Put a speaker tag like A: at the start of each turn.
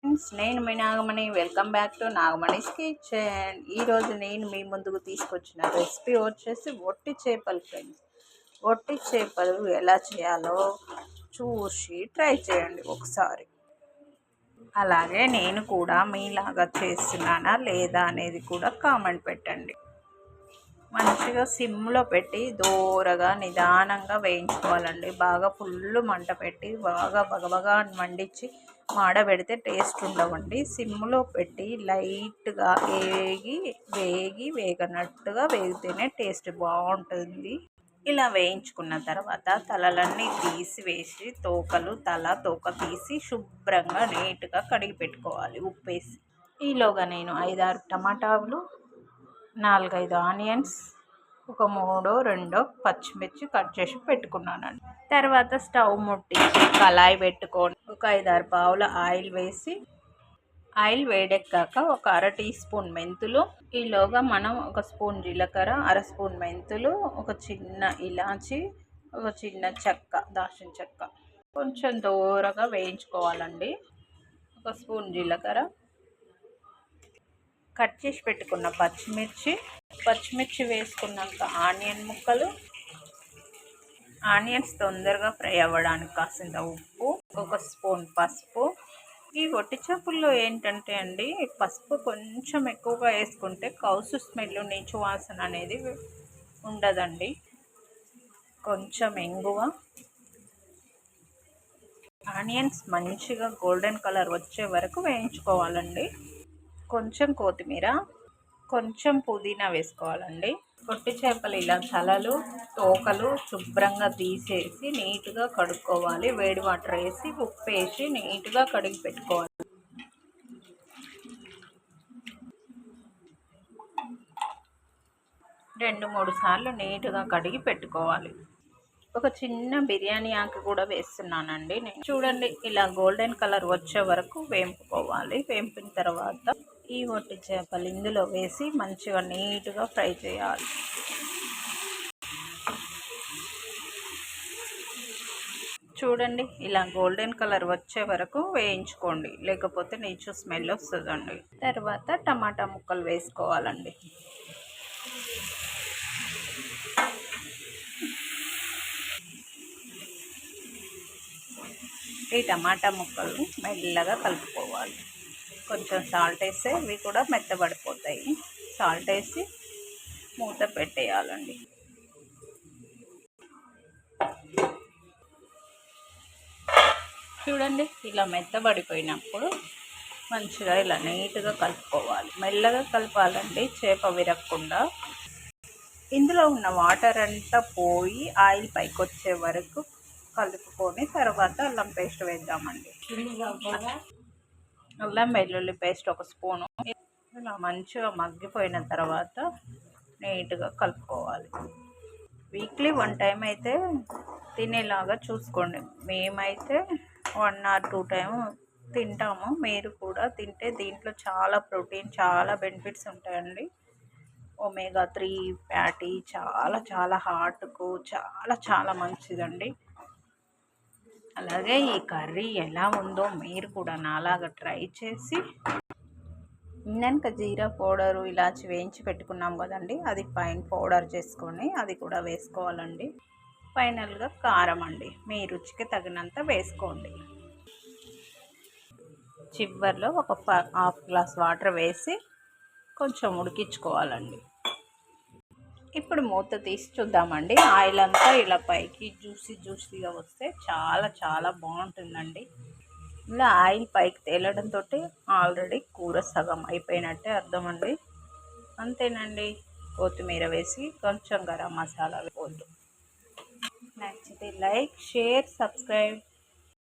A: Friends, నేను మీ Nagamani. Welcome back to Nagamani's kitchen. ఈరోజు నేను మీ ముందుకు తీసుకొచ్చిన రెసిపీ వచ్చేసి ఒట్టి చేపలు ఫ్రెండ్స్. ఒట్టి చేపలు ఎలా చేయాలో చూసి ట్రై చేయండి ఒకసారి. అలాగే నేను కూడా మీలాగా చేస్తున్నానా లేదా అనేది కూడా కామెంట్ పెట్టండి. మంచిగా సిమ్లో పెట్టి దూరగా నిదానంగా వేయించుకోవాలండి. బాగా ఫుల్ మంట పెట్టి బాగా బగబగా మండించి మాడబెడితే టేస్ట్ ఉండవండి. సిమ్లో పెట్టి లైట్గా వేగనట్టుగా వేగితేనే టేస్ట్ బాగుంటుంది. ఇలా వేయించుకున్న తర్వాత తలలన్నీ తీసివేసి తోక తీసి శుభ్రంగా నీట్గా కడిగి పెట్టుకోవాలి ఉప్పేసి. ఈలోగా నేను 5-6 టమాటాలు, 4-5 ఆనియన్స్, ఒక 3-2 పచ్చిమిర్చి కట్ చేసి పెట్టుకున్నానండి. తర్వాత స్టవ్ ముట్టించి కళాయి పెట్టుకొని ఒక 5-6 పావుల ఆయిల్ వేసి, ఆయిల్ వేడెక్కాక ఒక 1/2 టీ స్పూన్ మెంతులు, ఈలోగా మనం 1 స్పూన్ జీలకర్ర, 1/2 స్పూన్ మెంతులు, ఒక చిన్న ఇలాచి, ఒక చిన్న చెక్క, దాల్చిన చెక్క కొంచెం దూరగా వేయించుకోవాలండి. 1 స్పూన్ జీలకర్ర, కట్ చేసి పెట్టుకున్న పచ్చిమిర్చి వేసుకున్నాక ఆనియన్ ముక్కలు, ఆనియన్స్ తొందరగా ఫ్రై అవ్వడానికి కాసింత ఉప్పు, 1 స్పూన్ పసుపు. ఈ ఒట్టి చేపల్లో ఏంటంటే అండి, పసుపు కొంచెం ఎక్కువగా వేసుకుంటే కౌసు స్మెల్, నీచు వాసన అనేది ఉండదండి. కొంచెం ఇంగువ, ఆనియన్స్ మంచిగా గోల్డెన్ కలర్ వచ్చే వరకు వేయించుకోవాలండి. కొంచెం కొత్తిమీర, కొంచెం పుదీనా వేసుకోవాలండి. పొట్టి చేపలు ఇలా తలలు, తోకలు శుభ్రంగా తీసేసి నీట్గా కడుక్కోవాలి. వేడి వాటర్ వేసి ఉప్పు వేసి నీట్గా కడిగి పెట్టుకోవాలి. రెండు మూడు సార్లు నీట్గా కడిగి పెట్టుకోవాలి. ఒక చిన్న బిర్యానీ ఆకు కూడా వేస్తున్నానండి నేను. చూడండి, ఇలా గోల్డెన్ కలర్ వచ్చే వరకు వేంపుకోవాలి. వేంపిన తర్వాత ఈ ఒట్టి చేపలు ఇందులో వేసి మంచిగా నీట్గా ఫ్రై చేయాలి. చూడండి, ఇలా గోల్డెన్ కలర్ వచ్చే వరకు వేయించుకోండి, లేకపోతే నీచు స్మెల్ వస్తుందండి. తర్వాత టమాటా ముక్కలు వేసుకోవాలండి. ఈ టమాటా ముక్కలు మెల్లగా కలుపుకోవాలి. కొంచెం సాల్ట్ వేస్తే ఇవి కూడా మెత్తబడిపోతాయి. సాల్ట్ వేసి మూత పెట్టేయాలండి. చూడండి, ఇలా మెత్తబడిపోయినప్పుడు మంచిగా ఇలా నీట్గా కలుపుకోవాలి. మెల్లగా కలపాలండి, చేప విరగకుండా. ఇందులో ఉన్న వాటర్ అంతా పోయి ఆయిల్ పైకి వచ్చే వరకు కలుపుకొని తర్వాత అల్లం పేస్ట్ వేద్దామండి. అల్లం వెల్లుల్లి పేస్ట్ 1 స్పూను. ఇలా మంచిగా మగ్గిపోయిన తర్వాత నీట్గా కలుపుకోవాలి. వీక్లీ 1 టైం అయితే తినేలాగా చూసుకోండి. మేమైతే 1 or 2 టైం తింటాము. మీరు కూడా తింటే దీంట్లో చాలా ప్రోటీన్, చాలా బెనిఫిట్స్ ఉంటాయండి. ఒమేగా 3 ఫ్యాటీ చాలా హార్ట్కు చాలా మంచిదండి. అలాగే ఈ కర్రీ ఎలా ఉందో మీరు కూడా నాలాగా ట్రై చేసి, ఇందాక జీరా పౌడరు, ఇలాచి వేయించి పెట్టుకున్నాం కదండి, అది ఫైన్ పౌడర్ చేసుకొని అది కూడా వేసుకోవాలండి. ఫైనల్గా కారం అండి, మీ రుచికి తగినంత వేసుకోండి. చివర్లో ఒక 1/2 గ్లాస్ వాటర్ వేసి కొంచెం ఉడికించుకోవాలండి. ఇప్పుడు మూత తీసి చూద్దామండి. ఆయిల్ అంతా ఇలా పైకి జ్యూసీగా వస్తే చాలా బాగుంటుందండి. ఇలా ఆయిల్ పైకి తేలడంతో ఆల్రెడీ కూర సగం అయిపోయినట్టే అర్థమండి. అంతేనండి. కొత్తిమీర వేసి కొంచెం గరం మసాలా వేయవద్దు. నచ్చితే లైక్, షేర్, సబ్స్క్రైబ్.